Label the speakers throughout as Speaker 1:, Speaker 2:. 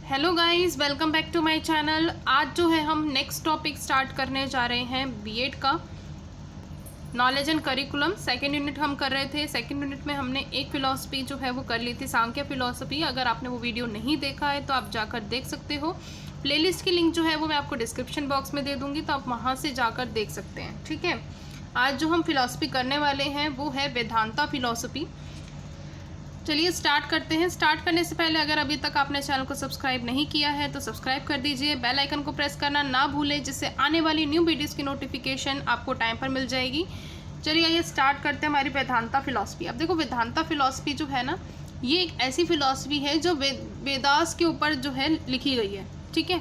Speaker 1: Hello guys, welcome back to my channel. आज जो है हम नेक्स्ट टॉपिक स्टार्ट करने जा रहे हैं बीएड का knowledge and curriculum. Second unit हम कर रहे थे। सेकेंड यूनिट में हमने एक फिलॉसफी जो है वो कर ली थी, सांख्य फिलॉसफी। अगर आपने वो वीडियो नहीं देखा है तो आप जाकर देख सकते हो। प्लेलिस्ट की लिंक जो है वो मैं आपको डिस्क्रिप्शन बॉक्स में दे दूँगी, तो आप वहाँ से जाकर देख सकते हैं। ठीक है, आज जो हम फिलॉसफी करने वाले हैं वो है वेदांता फिलॉसफी। चलिए स्टार्ट करते हैं। स्टार्ट करने से पहले अगर अभी तक आपने चैनल को सब्सक्राइब नहीं किया है तो सब्सक्राइब कर दीजिए, बेल आइकन को प्रेस करना ना भूलें, जिससे आने वाली न्यू वीडियोस की नोटिफिकेशन आपको टाइम पर मिल जाएगी। चलिए आइए स्टार्ट करते हैं हमारी वेदांता फिलॉसफी। अब देखो, वेदांता फिलॉसफी जो है ना, ये एक ऐसी फिलॉसफी है जो वेदास के ऊपर जो है लिखी गई है। ठीक है,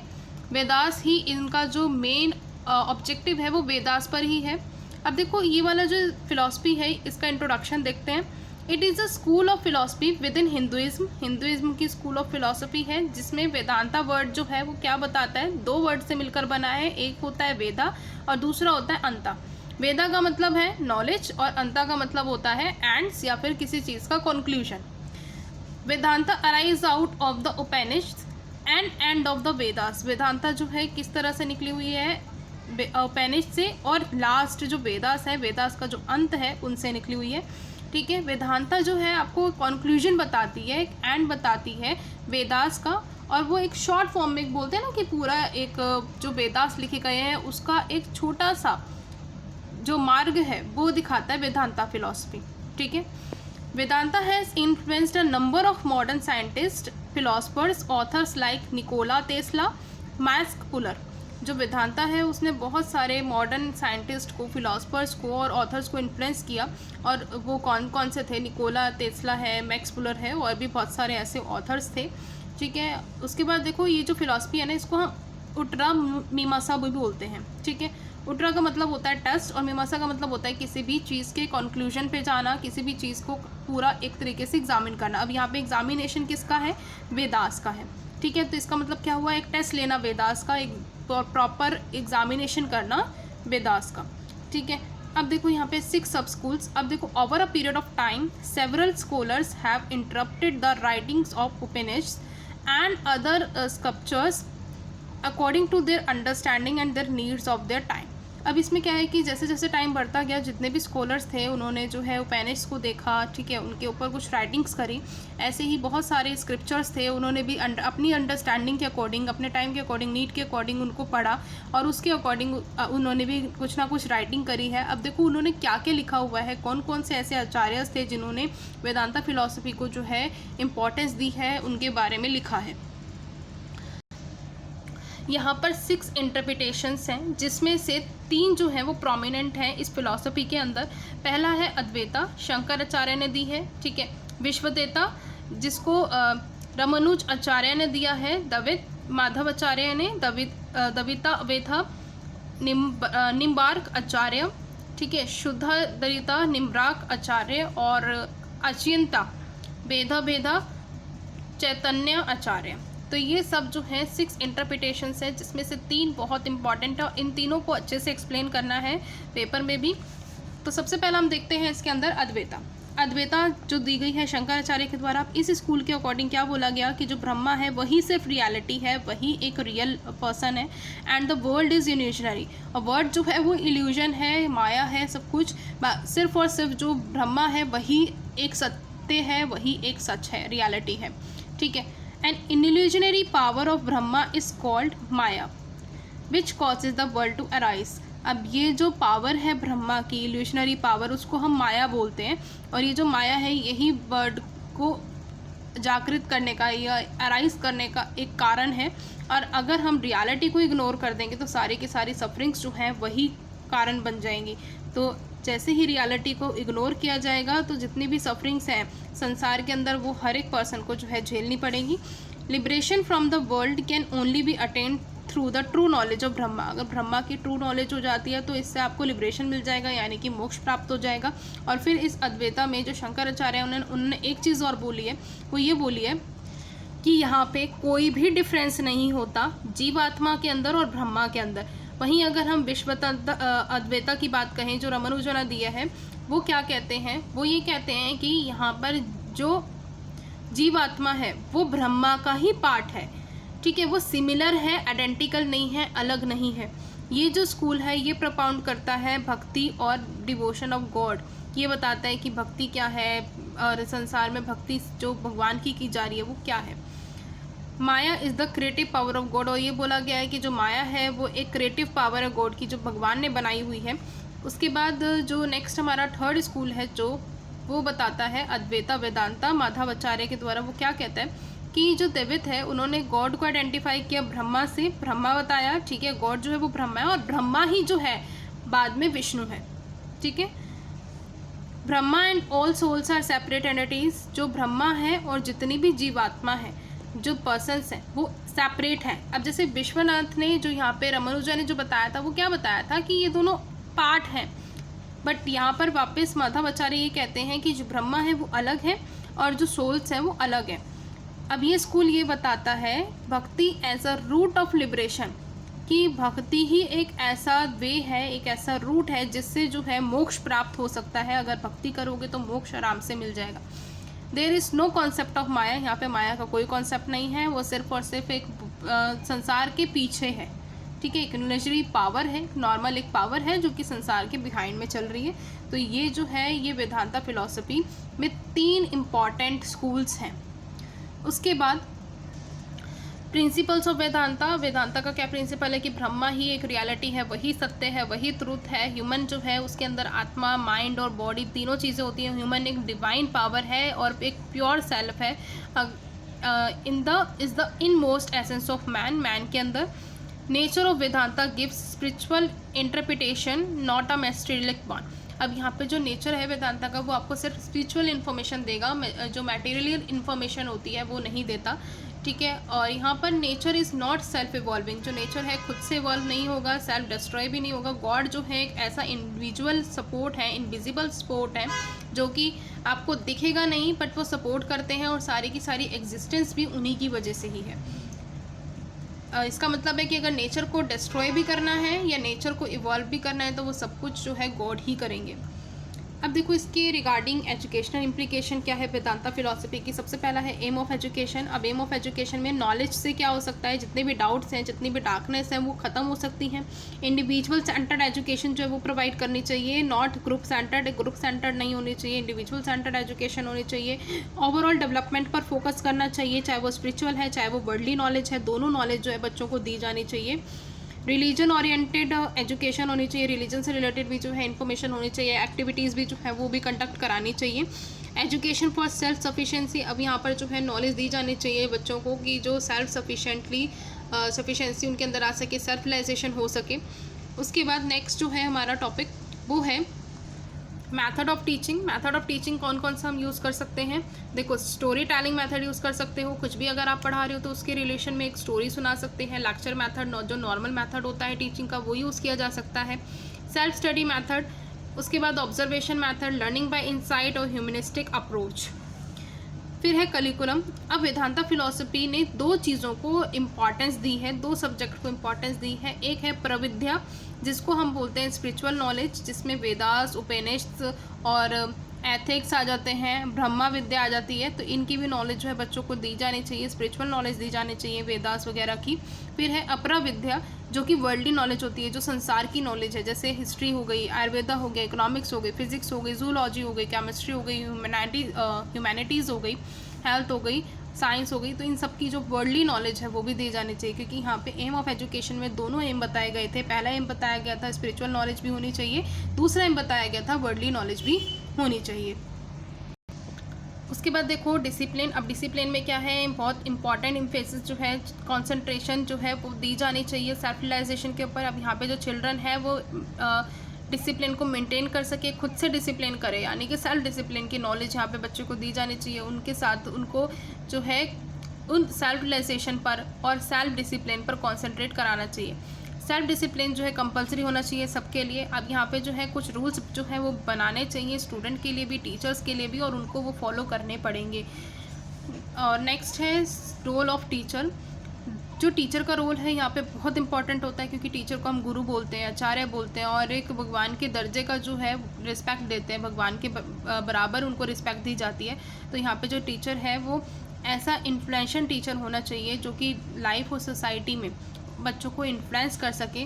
Speaker 1: वेदास ही इनका जो मेन ऑब्जेक्टिव है वो वेदास पर ही है। अब देखो, ये वाला जो फिलॉसफी है इसका इंट्रोडक्शन देखते हैं। It is a school of philosophy with in Hinduism. Hinduism की स्कूल ऑफ फिलॉसफी है, जिसमें वेदांता वर्ड जो है वो क्या बताता है, दो वर्ड से मिलकर बना है। एक होता है वेदा और दूसरा होता है अंता। वेदा का मतलब है नॉलेज और अंता का मतलब होता है एंड्स या फिर किसी चीज़ का conclusion. Vedanta arise out of the Upanishad and end of the Vedas. Vedanta जो है किस तरह से निकली हुई है, उपनिषद से, और लास्ट जो वेदास है, वेदास का जो अंत है, उनसे निकली हुई है। ठीक है, वेदांता जो है आपको कंक्लूजन बताती है, एक एंड बताती है वेदास का, और वो एक शॉर्ट फॉर्म में बोलते हैं ना कि पूरा एक जो वेदास लिखे गए हैं उसका एक छोटा सा जो मार्ग है वो दिखाता है वेदांता फिलॉसफी। ठीक है, Vedanta has influenced a number of modern scientist, philosophers, authors like Nikola Tesla, max puller. जो वेदांता है उसने बहुत सारे मॉडर्न साइंटिस्ट को, फिलोसफर्स को और ऑथर्स को इन्फ्लुएंस किया। और वो कौन कौन से थे? निकोला टेस्ला है, मैक्स पुलर है, और भी बहुत सारे ऐसे ऑथर्स थे। ठीक है, उसके बाद देखो, ये जो फिलॉसफी है ना, इसको हम उत्तरा मीमांसा भी बोलते हैं। ठीक है, उत्तरा का मतलब होता है टेस्ट और मीमांसा का मतलब होता है किसी भी चीज़ के कंक्लूजन पे जाना, किसी भी चीज़ को पूरा एक तरीके से एग्जामिन करना। अब यहाँ पे एग्जामिनेशन किसका है? वेदास का है। ठीक है, तो इसका मतलब क्या हुआ? एक टेस्ट लेना वेदास का, एक प्रॉपर एग्जामिनेशन करना वेदास का। ठीक है, अब देखो यहाँ पे 6 सब स्कूल्स। अब देखो, over a period of time several scholars have interrupted the writings of Upanishad and other scriptures according to their understanding and their needs of their time. अब इसमें क्या है कि जैसे जैसे टाइम बढ़ता गया, जितने भी स्कॉलर्स थे उन्होंने जो है उपनिषद को देखा। ठीक है, उनके ऊपर कुछ राइटिंग्स करी। ऐसे ही बहुत सारे स्क्रिप्चर्स थे, उन्होंने भी अपनी अंडरस्टैंडिंग के अकॉर्डिंग, अपने टाइम के अकॉर्डिंग, नीड के अकॉर्डिंग उनको पढ़ा, और उसके अकॉर्डिंग उन्होंने भी कुछ ना कुछ राइटिंग करी है। अब देखो, उन्होंने क्या क्या लिखा हुआ है, कौन कौन से ऐसे आचार्य थे जिन्होंने वेदांता फिलॉसफी को जो है इम्पोर्टेंस दी है, उनके बारे में लिखा है। यहाँ पर 6 इंटरप्रिटेशंस हैं, जिसमें से 3 जो हैं वो प्रोमिनेंट हैं इस फिलॉसफी के अंदर। पहला है अद्वैता, शंकराचार्य ने दी है। ठीक है, विश्वदेता, जिसको रामानुज आचार्य ने दिया है। द्वित, माधवाचार्य ने। दविता वेथा, निम्बार्क आचार्य। ठीक है, शुद्धदरिता, निम्बार्क आचार्य, और अचिंता भेदा चैतन्य आचार्य। तो ये सब जो है 6 इंटरप्रिटेशंस है, जिसमें से 3 बहुत इंपॉर्टेंट है, और इन तीनों को अच्छे से एक्सप्लेन करना है पेपर में भी। तो सबसे पहला हम देखते हैं इसके अंदर अद्वैता। अद्वैता जो दी गई है शंकराचार्य के द्वारा, इस स्कूल के अकॉर्डिंग क्या बोला गया कि जो ब्रह्मा है वही सिर्फ रियलिटी है, वही एक रियल पर्सन है, and the world is illusionary. और वर्ल्ड जो है वो इल्यूजन है, माया है, सब कुछ। सिर्फ और सिर्फ जो ब्रह्मा है वही एक सत्य है, वही एक सच है, रियलिटी है। ठीक है, an illusionary power of Brahma is called Maya, which causes the world to arise। अब ये जो पावर है ब्रह्मा की, इल्यूशनरी पावर, उसको हम माया बोलते हैं, और ये जो माया है यही वर्ल्ड को जागृत करने का या अराइज करने का एक कारण है। और अगर हम रियलिटी को इग्नोर कर देंगे तो सारी की सारी सफरिंग्स जो हैं वही कारण बन जाएंगी। तो जैसे ही रियलिटी को इग्नोर किया जाएगा तो जितनी भी सफरिंग्स हैं संसार के अंदर वो हर एक पर्सन को जो है झेलनी पड़ेगी। Liberation from the world can only be attained through the true knowledge of Brahma. अगर ब्रह्मा की ट्रू नॉलेज हो जाती है तो इससे आपको लिबरेशन मिल जाएगा, यानी कि मोक्ष प्राप्त हो जाएगा। और फिर इस अद्वैता में जो शंकराचार्य उन्होंने एक चीज़ और बोली है, वो ये बोली है कि यहाँ पे कोई भी डिफरेंस नहीं होता जीवात्मा के अंदर और ब्रह्मा के अंदर। वहीं अगर हम अद्वैता की बात कहें जो रामानुज ने दिया है, वो क्या कहते हैं? वो ये कहते हैं कि यहाँ पर जो जीवात्मा है वो ब्रह्मा का ही पार्ट है। ठीक है, वो सिमिलर है, आइडेंटिकल नहीं है, अलग नहीं है। ये जो स्कूल है ये प्रपाउंड करता है भक्ति और डिवोशन ऑफ गॉड। ये बताता है कि भक्ति क्या है और संसार में भक्ति जो भगवान की जा रही है वो क्या है। Maya is the creative power of God, और ये बोला गया है कि जो माया है वो एक क्रिएटिव पावर है गॉड की, जो भगवान ने बनाई हुई है। उसके बाद जो नेक्स्ट हमारा थर्ड स्कूल है जो वो बताता है अद्वैता वेदांता। माधवाचार्य के द्वारा वो क्या कहता है कि जो द्वैत है उन्होंने गॉड को आइडेंटिफाई किया ब्रह्मा से, ब्रह्मा बताया, ठीक है, गॉड जो है वो ब्रह्मा है और ब्रह्मा ही जो है बाद में विष्णु है, ठीक है। Brahma and all souls are separate entities, जो ब्रह्मा है और जितनी भी जीवात्मा है, जो पर्सन्स हैं वो सेपरेट हैं। अब जैसे विश्वनाथ ने जो यहाँ पे रामानुजा ने जो बताया था वो क्या बताया था कि ये दोनों पार्ट हैं, बट यहाँ पर वापस माधवाचार्य ये कहते हैं कि जो ब्रह्मा है वो अलग है और जो सोल्स हैं वो अलग है। अब ये स्कूल ये बताता है bhakti as a route of liberation, कि भक्ति ही एक ऐसा वे है, एक ऐसा रूट है जिससे जो है मोक्ष प्राप्त हो सकता है। अगर भक्ति करोगे तो मोक्ष आराम से मिल जाएगा। There is no concept of maya, यहाँ पे माया का कोई कॉन्सेप्ट नहीं है, वो सिर्फ और सिर्फ एक संसार के पीछे है, ठीक है, एक इल्यूजरी पावर है, नॉर्मल एक पावर है जो कि संसार के बिहाइंड में चल रही है। तो ये जो है ये वेदांता फिलॉसफी में 3 इम्पॉर्टेंट स्कूल्स हैं। उसके बाद प्रिंसिपल्स ऑफ वेदांता। वेदांता का क्या प्रिंसिपल है कि ब्रह्मा ही एक रियलिटी है, वही सत्य है, वही ट्रूथ है। ह्यूमन जो है उसके अंदर आत्मा, माइंड और बॉडी तीनों चीज़ें होती हैं। ह्यूमन एक डिवाइन पावर है और एक प्योर सेल्फ है। Is the innermost essence of man के अंदर। Nature of Vedanta gives spiritual interpretation not a materialistic one. अब यहाँ पे जो नेचर है वेदांता का वो आपको सिर्फ स्पिरिचुअल इन्फॉर्मेशन देगा, जो मटेरियल इन्फॉर्मेशन होती है वो नहीं देता, ठीक है। और यहाँ पर nature is not self evolving, जो नेचर है खुद से इवॉल्व नहीं होगा, सेल्फ डिस्ट्रॉय भी नहीं होगा। गॉड जो है एक ऐसा इंडिविजुअल सपोर्ट है, इनविजिबल सपोर्ट है, जो कि आपको दिखेगा नहीं बट वो सपोर्ट करते हैं और सारी की सारी एग्जिस्टेंस भी उन्हीं की वजह से ही है। इसका मतलब है कि अगर नेचर को डिस्ट्रॉय भी करना है या नेचर को इवॉल्व भी करना है तो वो सब कुछ जो है गॉड ही करेंगे। अब देखो इसके रिगार्डिंग एजुकेशनल इम्प्लीकेशन क्या है वेदांता फिलॉसफी की। सबसे पहला है एम ऑफ एजुकेशन। अब एम ऑफ एजुकेशन में नॉलेज से क्या हो सकता है, जितने भी डाउट्स हैं, जितनी भी डार्कनेस हैं वो ख़त्म हो सकती हैं। इंडिविजुअल सेंटर्ड एजुकेशन जो है वो प्रोवाइड करनी चाहिए, not group centred. Group centred नहीं होनी चाहिए, इंडिविजुअल सेंटर्ड एजुकेशन होनी चाहिए। ओवरऑल डेवलपमेंट पर फोकस करना चाहिए, चाहे वो स्पिरिचुअल है चाहे वो वर्ल्डली नॉलेज है, दोनों नॉलेज जो है बच्चों को दी जानी चाहिए। रिलीजन ओरिएंटेड एजुकेशन होनी चाहिए, रिलीजन से रिलेटेड भी जो है इन्फॉर्मेशन होनी चाहिए, एक्टिविटीज़ भी जो है वो भी कंडक्ट करानी चाहिए। Education for self sufficiency. अब यहाँ पर जो है नॉलेज दी जानी चाहिए बच्चों को कि जो सेल्फ सफिशिएंसी उनके अंदर आ सके, सेल्फ रियलाइजेशन हो सके। उसके बाद नेक्स्ट जो है हमारा टॉपिक वो है method of teaching. Method of teaching कौन कौन सा हम यूज़ कर सकते हैं। देखो स्टोरी टेलिंग मेथड यूज़ कर सकते हो, कुछ भी अगर आप पढ़ा रहे हो तो उसके रिलेशन में एक स्टोरी सुना सकते हैं। लेक्चर मेथड जो नॉर्मल मेथड होता है टीचिंग का वो यूज़ किया जा सकता है। सेल्फ स्टडी मेथड, उसके बाद observation method, learning by insight और ह्यूमनिस्टिक अप्रोच। फिर है करिकुलम। अब वेदांता फिलॉसफी ने 2 चीज़ों को इम्पॉर्टेंस दी है, 2 सब्जेक्ट को इम्पॉर्टेंस दी है। एक है प्रविद्या, जिसको हम बोलते हैं स्पिरिचुअल नॉलेज, जिसमें वेदास, उपनिषद और एथिक्स आ जाते हैं, ब्रह्मा विद्या आ जाती है। तो इनकी भी नॉलेज जो है बच्चों को दी जानी चाहिए, स्पिरिचुअल नॉलेज दी जानी चाहिए वेदास वगैरह की। फिर है अपरा विद्या, जो कि वर्ल्डली नॉलेज होती है, जो संसार की नॉलेज है, जैसे हिस्ट्री हो गई, आयुर्वेदा हो गया, इकोनॉमिक्स हो गई, फिजिक्स हो गई, जूलॉजी हो गई, केमिस्ट्री हो गई, ह्यूमैनिटीज़ हो गई, हेल्थ हो गई, साइंस हो गई। तो इन सब की जो वर्ल्डली नॉलेज है वो भी दी जानी चाहिए, क्योंकि यहाँ पे एम ऑफ एजुकेशन में दोनों एम बताए गए थे। पहला एम बताया गया था स्पिरिचुअल नॉलेज भी होनी चाहिए, दूसरा एम बताया गया था वर्ल्डली नॉलेज भी होनी चाहिए। उसके बाद देखो डिसिप्लिन। अब डिसिप्लिन में क्या है, बहुत इंपॉर्टेंट इम्फेसिस जो है, कंसंट्रेशन जो है वो दी जानी चाहिए सेल्फ रियलाइजेशन के ऊपर। अब यहाँ पे जो चिल्ड्रन है वो डिसिप्लिन को मेंटेन कर सके, खुद से डिसिप्लिन करे, यानी कि सेल्फ डिसिप्लिन की नॉलेज यहाँ पे बच्चों को दी जानी चाहिए। उनके साथ उनको जो है उन सेल्फ रियलाइजेशन पर और सेल्फ डिसिप्लिन पर कॉन्सेंट्रेट कराना चाहिए। सेल्फ डिसिप्लिन जो है कंपलसरी होना चाहिए सबके लिए। अब यहाँ पे जो है कुछ रूल्स जो है वो बनाने चाहिए स्टूडेंट के लिए भी, टीचर्स के लिए भी, और उनको वो फॉलो करने पड़ेंगे। और नेक्स्ट है रोल ऑफ टीचर। जो टीचर का रोल है यहाँ पे बहुत इंपॉर्टेंट होता है, क्योंकि टीचर को हम गुरु बोलते हैं, आचार्य बोलते हैं, और एक भगवान के दर्जे का जो है रिस्पेक्ट देते हैं, भगवान के बराबर उनको रिस्पेक्ट दी जाती है। तो यहाँ पे जो टीचर है वो ऐसा इन्फ्लुएंशियल टीचर होना चाहिए जो कि लाइफ और सोसाइटी में बच्चों को इन्फ्लुएंस कर सके।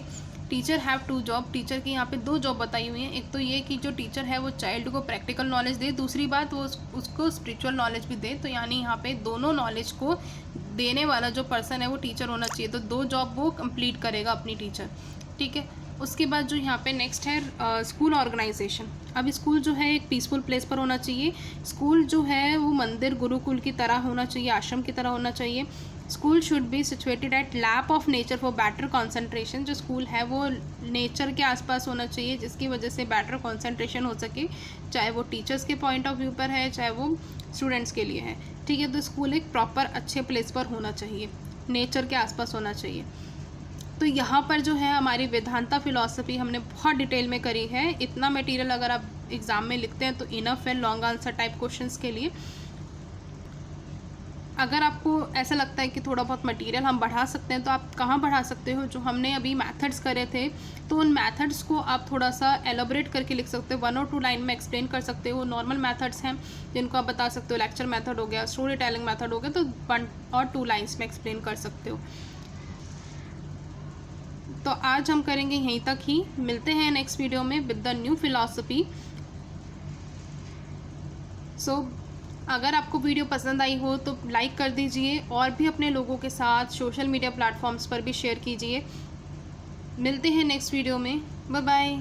Speaker 1: Teacher have to job, teacher की यहाँ पे 2 जॉब बताई हुई हैं। एक तो ये कि जो टीचर है वो चाइल्ड को प्रैक्टिकल नॉलेज दे, दूसरी बात वो उसको स्पिरिचुअल नॉलेज भी दे। तो यानी यहाँ पे दोनों नॉलेज को देने वाला जो पर्सन है वो टीचर होना चाहिए। तो 2 जॉब वो कंप्लीट करेगा अपनी टीचर, ठीक है। उसके बाद जो यहाँ पे नेक्स्ट है स्कूल ऑर्गेनाइजेशन। अब स्कूल जो है एक पीसफुल प्लेस पर होना चाहिए। स्कूल जो है वो मंदिर गुरुकुल की तरह होना चाहिए, आश्रम की तरह होना चाहिए। School should be situated at lap of nature for better concentration. जो स्कूल है वो नेचर के आसपास होना चाहिए जिसकी वजह से बेटर कॉन्सेंट्रेशन हो सके, चाहे वो टीचर्स के पॉइंट ऑफ व्यू पर है चाहे वो स्टूडेंट्स के लिए है, ठीक है। तो स्कूल एक प्रॉपर अच्छे प्लेस पर होना चाहिए, नेचर के आसपास होना चाहिए। तो यहाँ पर जो है हमारी वेदांता फिलॉसफी हमने बहुत डिटेल में करी है। इतना मटेरियल अगर आप एग्ज़ाम में लिखते हैं तो इनफ है लॉन्ग आंसर टाइप क्वेश्चंस के लिए। अगर आपको ऐसा लगता है कि थोड़ा बहुत मटेरियल हम बढ़ा सकते हैं तो आप कहाँ बढ़ा सकते हो, जो हमने अभी मेथड्स करे थे तो उन मेथड्स को आप थोड़ा सा एलोबरेट करके लिख सकते हो, 1 और 2 लाइन में एक्सप्लेन कर सकते हो। नॉर्मल मेथड्स हैं जिनको आप बता सकते हो, लेक्चर मेथड हो गया, स्टोरी टेलिंग मेथड हो गया, तो 1 और 2 लाइन्स में एक्सप्लेन कर सकते हो। तो आज हम करेंगे यहीं तक ही, मिलते हैं नेक्स्ट वीडियो में विद द न्यू फिलॉसफी। सो अगर आपको वीडियो पसंद आई हो तो लाइक कर दीजिए और भी अपने लोगों के साथ सोशल मीडिया प्लेटफॉर्म्स पर भी शेयर कीजिए। मिलते हैं नेक्स्ट वीडियो में, बाय बाय।